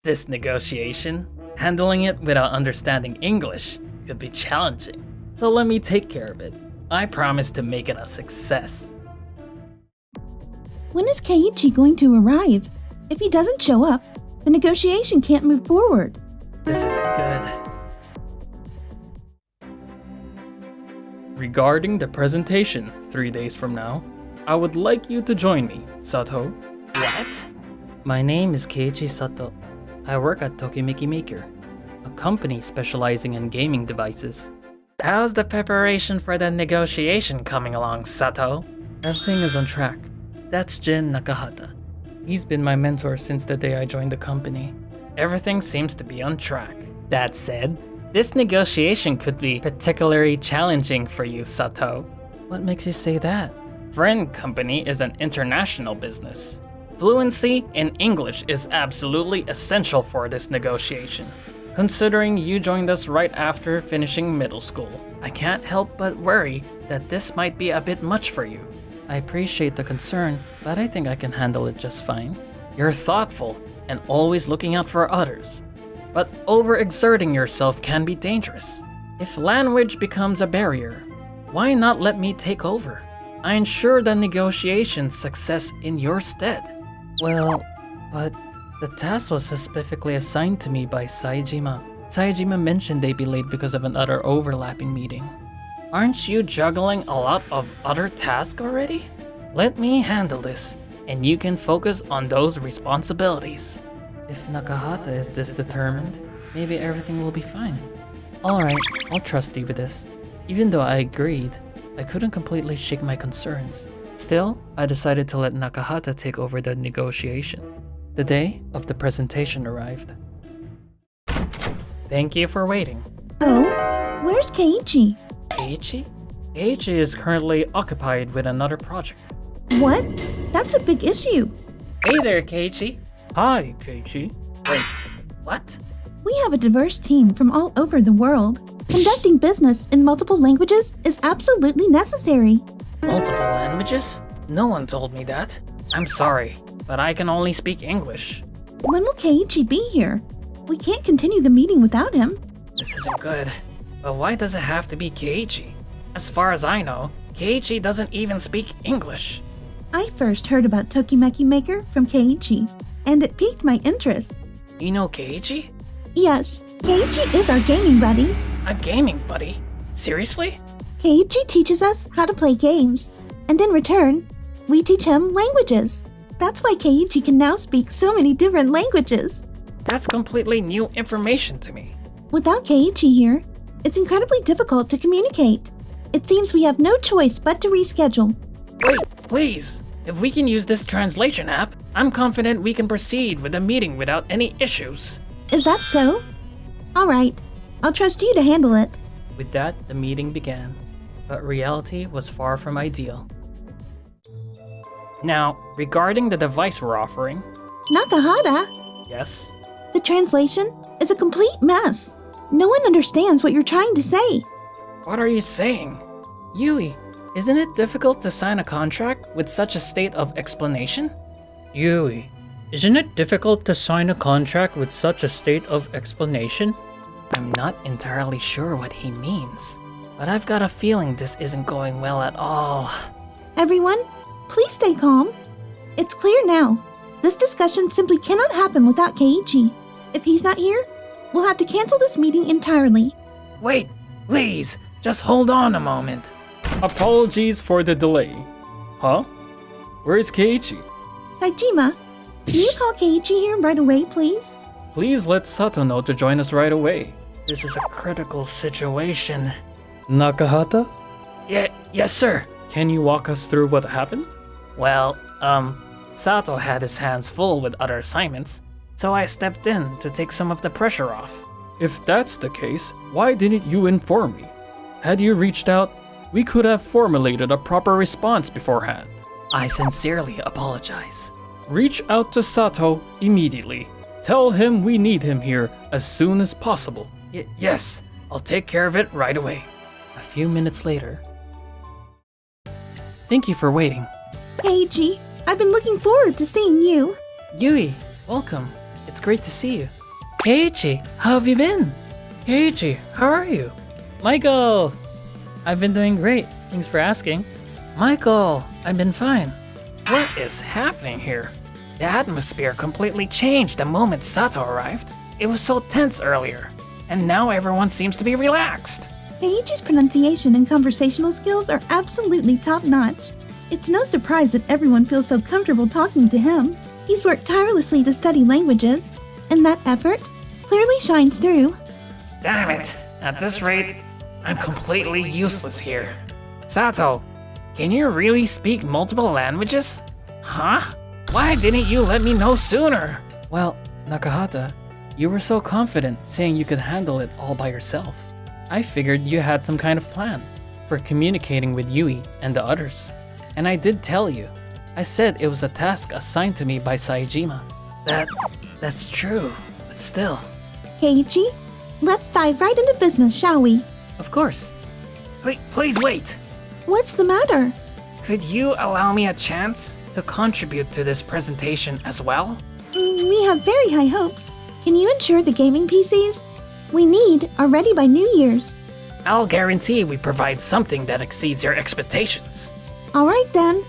This negotiation, handling it without understanding English, could be challenging. So let me take care of it. I promise to make it a success. When is Keiichi going to arrive? If he doesn't show up, the negotiation can't move forward. This isn't good. Regarding the presentation 3 days from now, I would like you to join me, Sato. What? My name is Keiichi Sato. I work at Tokimeki Maker, a company specializing in gaming devices. How's the preparation for the negotiation coming along, Sato? Everything is on track. That's Jin Nakahata. He's been my mentor since the day I joined the company. Everything seems to be on track. That said, this negotiation could be particularly challenging for you, Sato. What makes you say that? Friend Company is an international business. Fluency in English is absolutely essential for this negotiation. Considering you joined us right after finishing middle school, I can't help but worry that this might be a bit much for you. I appreciate the concern, but I think I can handle it just fine. You're thoughtful and always looking out for others. But overexerting yourself can be dangerous. If language becomes a barrier, why not let me take over? I ensure the negotiation's success in your stead. Well, but the task was specifically assigned to me by Saejima. Saejima mentioned they'd be late because of another overlapping meeting. Aren't you juggling a lot of other tasks already? Let me handle this, and you can focus on those responsibilities. If Nakahata is this determined, maybe everything will be fine. Alright, I'll trust you with this. Even though I agreed, I couldn't completely shake my concerns. Still, I decided to let Nakahata take over the negotiation. The day of the presentation arrived. Thank you for waiting. Oh, where's Keiichi? Keiichi? Keiichi is currently occupied with another project. What? That's a big issue. Hey there, Keiichi. Hi, Keiichi. Wait, what? We have a diverse team from all over the world. Conducting business in multiple languages is absolutely necessary. Multiple languages? No one told me that. I'm sorry, but I can only speak English. When will Keiichi be here? We can't continue the meeting without him. This isn't good. But why does it have to be Keiichi? As far as I know, Keiichi doesn't even speak English. I first heard about Tokimeki Maker from Keiichi, and it piqued my interest. You know Keiichi? Yes, Keiichi is our gaming buddy. A gaming buddy? Seriously? Keiichi teaches us how to play games, and in return, we teach him languages. That's why Keiichi can now speak so many different languages. That's completely new information to me. Without Keiichi here, it's incredibly difficult to communicate. It seems we have no choice but to reschedule. Wait, please. If we can use this translation app, I'm confident we can proceed with the meeting without any issues. Is that so? Alright, I'll trust you to handle it. With that, the meeting began. But reality was far from ideal. Now, regarding the device we're offering... Nakahata? Yes? The translation is a complete mess. No one understands what you're trying to say. What are you saying? Yui, isn't it difficult to sign a contract with such a state of explanation? Yui, isn't it difficult to sign a contract with such a state of explanation? I'm not entirely sure what he means, but I've got a feeling this isn't going well at all. Everyone, please stay calm. It's clear now. This discussion simply cannot happen without Keiichi. If he's not here, we'll have to cancel this meeting entirely. Wait, please, just hold on a moment. Apologies for the delay. Huh? Where is Keiichi? Saejima, can you call Keiichi here right away, please? Please let Sato know to join us right away. This is a critical situation. Nakahata? Yes, sir. Can you walk us through what happened? Well, Sato had his hands full with other assignments, so I stepped in to take some of the pressure off. If that's the case, why didn't you inform me? Had you reached out, we could have formulated a proper response beforehand. I sincerely apologize. Reach out to Sato immediately. Tell him we need him here as soon as possible. Yes, I'll take care of it right away. A few minutes later. Thank you for waiting. Keiichi, I've been looking forward to seeing you. Yui, welcome. It's great to see you. Keiichi, how have you been? Keiichi, how are you? Michael! I've been doing great. Thanks for asking. Michael, I've been fine. What is happening here? The atmosphere completely changed the moment Sato arrived. It was so tense earlier, and now everyone seems to be relaxed. Keiichi's pronunciation and conversational skills are absolutely top-notch. It's no surprise that everyone feels so comfortable talking to him. He's worked tirelessly to study languages, and that effort clearly shines through. Damn it! At this rate, I'm completely useless here. Sato, can you really speak multiple languages? Huh? Why didn't you let me know sooner? Well, Nakahata, you were so confident saying you could handle it all by yourself. I figured you had some kind of plan for communicating with Yui and the others. And I did tell you. I said it was a task assigned to me by Saejima. That's true, but still. Keiichi, let's dive right into business, shall we? Of course. Please wait. What's the matter? Could you allow me a chance to contribute to this presentation as well? We have very high hopes. Can you ensure the gaming PCs we need are ready by New Year's? I'll guarantee we provide something that exceeds your expectations. Alright then.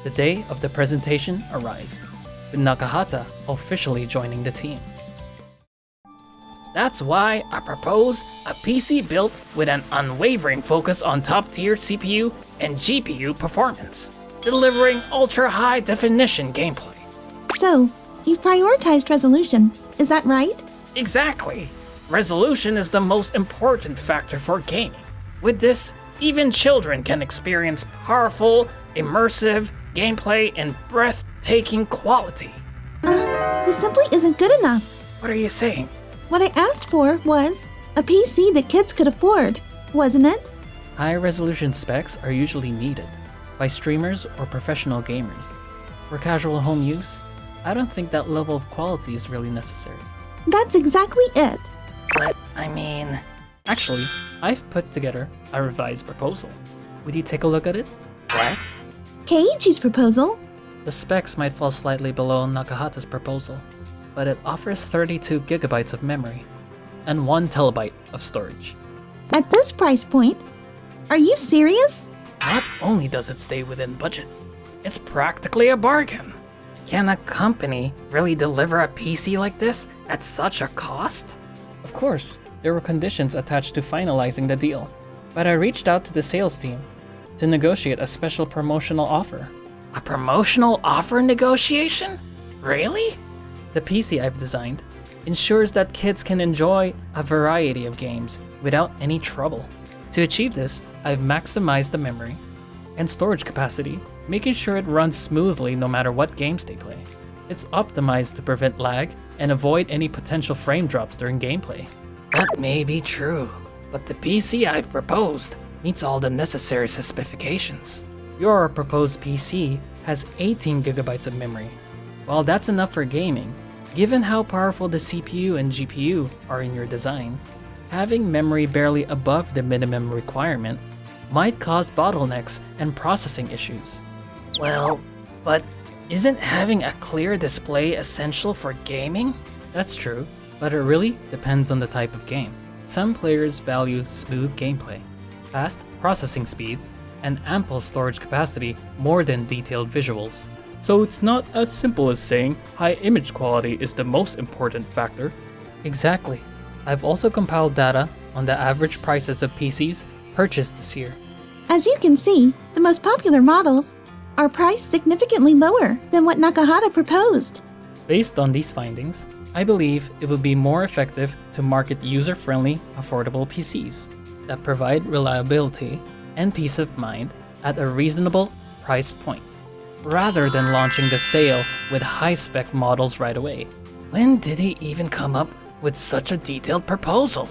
The day of the presentation arrived, with Nakahata officially joining the team. That's why I propose a PC built with an unwavering focus on top-tier CPU and GPU performance, delivering ultra-high definition gameplay. So, you've prioritized resolution, is that right? Exactly. Resolution is the most important factor for gaming. With this, even children can experience powerful, immersive gameplay in breathtaking quality. This simply isn't good enough. What are you saying? What I asked for was a PC that kids could afford, wasn't it? High-resolution specs are usually needed by streamers or professional gamers. For casual home use, I don't think that level of quality is really necessary. That's exactly it. But, I mean... Actually, I've put together a revised proposal. Would you take a look at it? What? Keiichi's proposal? The specs might fall slightly below Nakahata's proposal, but it offers 32 gigabytes of memory and 1 terabyte of storage. At this price point? Are you serious? Not only does it stay within budget, it's practically a bargain. Can a company really deliver a PC like this at such a cost? Of course, there were conditions attached to finalizing the deal, but I reached out to the sales team to negotiate a special promotional offer. A promotional offer negotiation? Really? The PC I've designed ensures that kids can enjoy a variety of games without any trouble. To achieve this, I've maximized the memory and storage capacity, making sure it runs smoothly no matter what games they play. It's optimized to prevent lag and avoid any potential frame drops during gameplay. That may be true, but the PC I've proposed meets all the necessary specifications. Your proposed PC has 18 gigabytes of memory. While that's enough for gaming, given how powerful the CPU and GPU are in your design, having memory barely above the minimum requirement might cause bottlenecks and processing issues. Well, but isn't having a clear display essential for gaming? That's true, but it really depends on the type of game. Some players value smooth gameplay, fast processing speeds, and ample storage capacity more than detailed visuals. So it's not as simple as saying high image quality is the most important factor. Exactly. I've also compiled data on the average prices of PCs purchased this year. As you can see, the most popular models are priced significantly lower than what Nakahata proposed. Based on these findings, I believe it would be more effective to market user-friendly, affordable PCs that provide reliability and peace of mind at a reasonable price point, rather than launching the sale with high-spec models right away. When did he even come up with such a detailed proposal?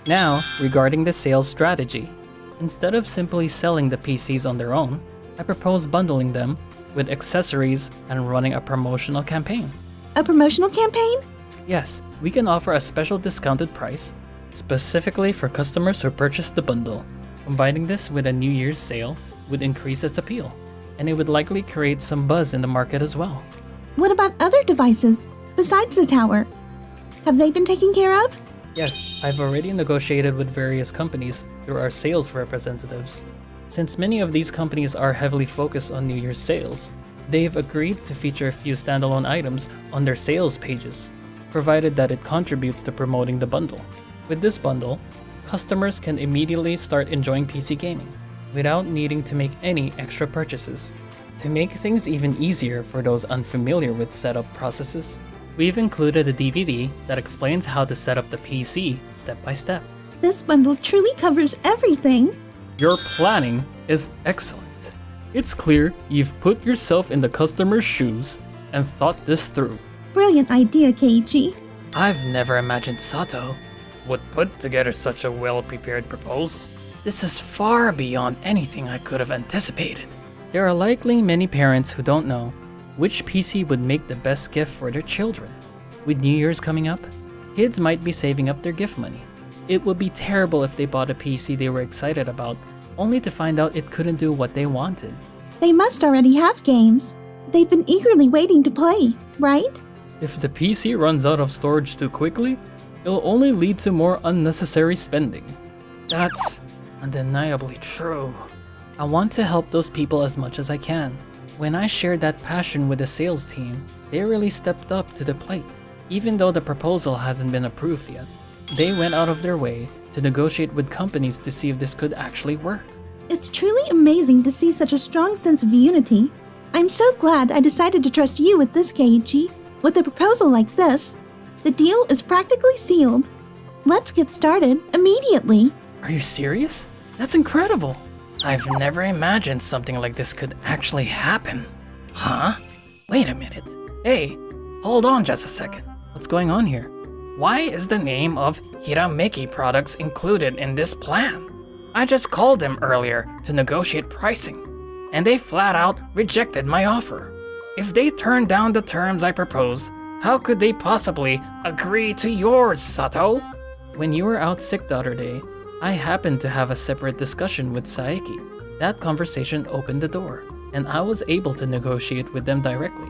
Now, regarding the sales strategy, instead of simply selling the PCs on their own, I propose bundling them with accessories and running a promotional campaign. A promotional campaign? Yes, we can offer a special discounted price, specifically for customers who purchase the bundle. Combining this with a New Year's sale would increase its appeal, and it would likely create some buzz in the market as well. What about other devices besides the tower? Have they been taken care of? Yes, I've already negotiated with various companies through our sales representatives. Since many of these companies are heavily focused on New Year's sales, they've agreed to feature a few standalone items on their sales pages, provided that it contributes to promoting the bundle. With this bundle, customers can immediately start enjoying PC gaming without needing to make any extra purchases. To make things even easier for those unfamiliar with setup processes, we've included a DVD that explains how to set up the PC step by step. This bundle truly covers everything. Your planning is excellent. It's clear you've put yourself in the customer's shoes and thought this through. Brilliant idea, Keiichi. I've never imagined Sato Would put together such a well-prepared proposal. This is far beyond anything I could have anticipated. There are likely many parents who don't know which PC would make the best gift for their children. With New Year's coming up, kids might be saving up their gift money. It would be terrible if they bought a PC they were excited about, only to find out it couldn't do what they wanted. They must already have games. They've been eagerly waiting to play, right? If the PC runs out of storage too quickly, it'll only lead to more unnecessary spending. That's undeniably true. I want to help those people as much as I can. When I shared that passion with the sales team, they really stepped up to the plate. Even though the proposal hasn't been approved yet, they went out of their way to negotiate with companies to see if this could actually work. It's truly amazing to see such a strong sense of unity. I'm so glad I decided to trust you with this, Keiichi. With a proposal like this, the deal is practically sealed. Let's get started immediately. Are you serious? That's incredible! I've never imagined something like this could actually happen. Huh? Wait a minute. Hey, hold on just a second. What's going on here? Why is the name of Hirameki Products included in this plan? I just called them earlier to negotiate pricing, and they flat out rejected my offer. If they turned down the terms I proposed, how could they possibly agree to yours, Sato? When you were out sick the other day, I happened to have a separate discussion with Saeki. That conversation opened the door, and I was able to negotiate with them directly.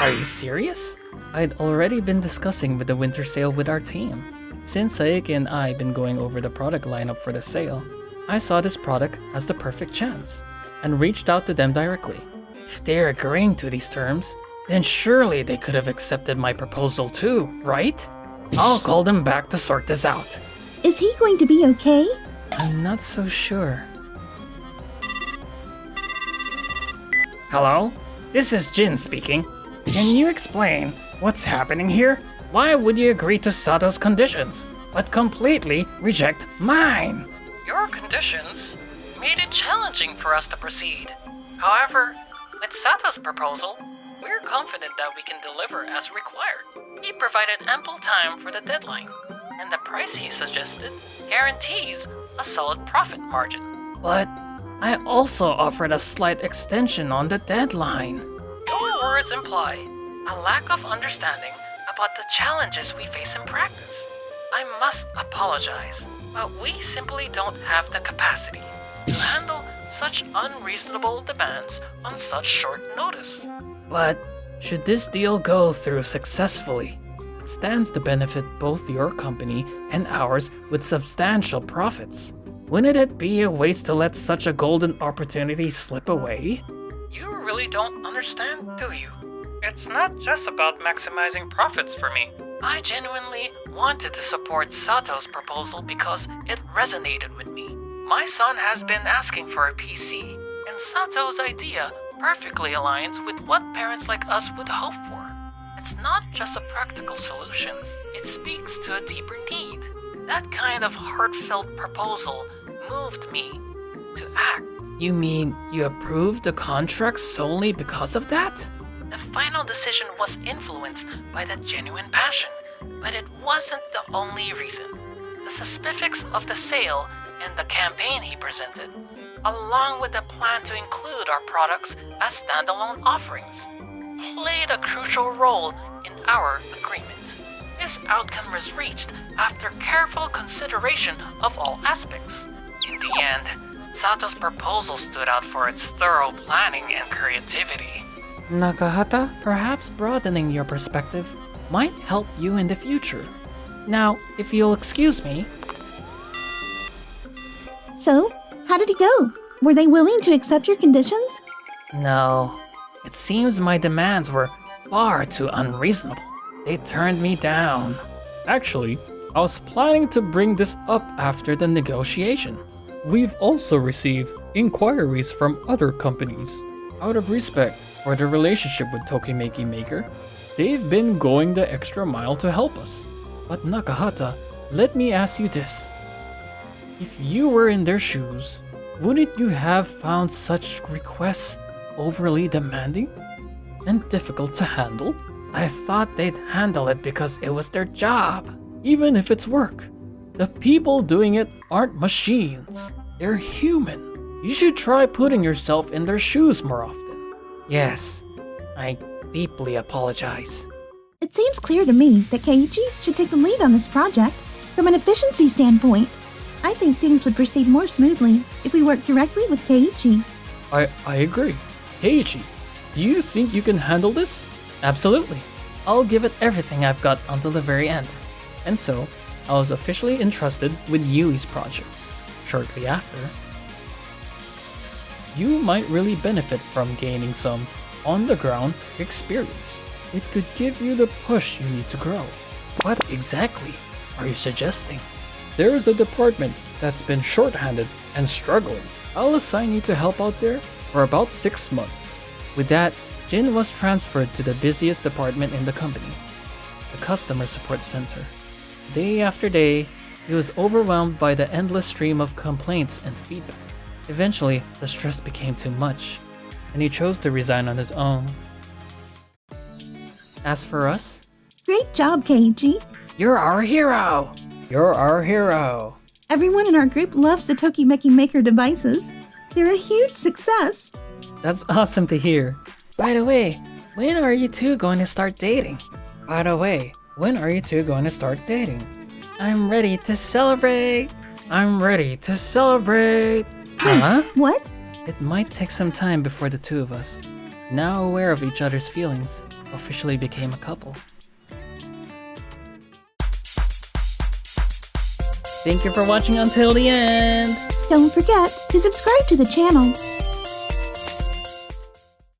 Are you serious? I'd already been discussing with the winter sale with our team. Since Saeki and I had been going over the product lineup for the sale, I saw this product as the perfect chance, and reached out to them directly. If they're agreeing to these terms, then surely they could have accepted my proposal too, right? I'll call them back to sort this out. Is he going to be okay? I'm not so sure. Hello? This is Jin speaking. Can you explain what's happening here? Why would you agree to Sato's conditions, but completely reject mine? Your conditions made it challenging for us to proceed. However, with Sato's proposal, we're confident that we can deliver as required. He provided ample time for the deadline, and the price he suggested guarantees a solid profit margin. But I also offered a slight extension on the deadline. Your words imply a lack of understanding about the challenges we face in practice. I must apologize, but we simply don't have the capacity to handle such unreasonable demands on such short notice. But should this deal go through successfully, It stands to benefit both your company and ours with substantial profits. Wouldn't it be a waste to let such a golden opportunity slip away? You really don't understand, do you? It's not just about maximizing profits for me. I genuinely wanted to support Sato's proposal because it resonated with me. My son has been asking for a PC, and Sato's idea perfectly aligns with what parents like us would hope for. It's not just a practical solution, it speaks to a deeper need. That kind of heartfelt proposal moved me to act. You mean you approved the contract solely because of that? The final decision was influenced by that genuine passion, but it wasn't the only reason. The specifics of the sale and the campaign he presented, along with the plan to include our products as standalone offerings, played a crucial role in our agreement. This outcome was reached after careful consideration of all aspects. In the end, Sato's proposal stood out for its thorough planning and creativity. Nakahata? Perhaps broadening your perspective might help you in the future. Now, if you'll excuse me. So, how did it go? Were they willing to accept your conditions? No, it seems my demands were far too unreasonable. They turned me down. Actually, I was planning to bring this up after the negotiation. We've also received inquiries from other companies. Out of respect for the relationship with Tokimeki Maker, they've been going the extra mile to help us. But Nakahata, let me ask you this. If you were in their shoes, wouldn't you have found such requests overly demanding and difficult to handle? I thought they'd handle it because it was their job. Even if it's work, the people doing it aren't machines. They're human. You should try putting yourself in their shoes more often. Yes, I deeply apologize. It seems clear to me that Keiichi should take the lead on this project. From an efficiency standpoint, I think things would proceed more smoothly if we worked directly with Keiichi. I agree. Heiichi, do you think you can handle this? Absolutely. I'll give it everything I've got until the very end. And so, I was officially entrusted with Yui's project. Shortly after, you might really benefit from gaining some on-the-ground experience. It could give you the push you need to grow. What exactly are you suggesting? There is a department that's been shorthanded and struggling. I'll assign you to help out there for about 6 months. With that, Jin was transferred to the busiest department in the company, the customer support center. Day after day, he was overwhelmed by the endless stream of complaints and feedback. Eventually, the stress became too much, and he chose to resign on his own. As for us, Great job, Keiichi. You're our hero! you're our hero. Everyone in our group loves the Tokimeki Maker devices. They're a huge success. That's awesome to hear. By the way, when are you two going to start dating? I'm ready to celebrate! I'm ready to celebrate! Huh? What? It might take some time before the two of us, now aware of each other's feelings, officially became a couple. Thank you for watching until the end! Don't forget to subscribe to the channel.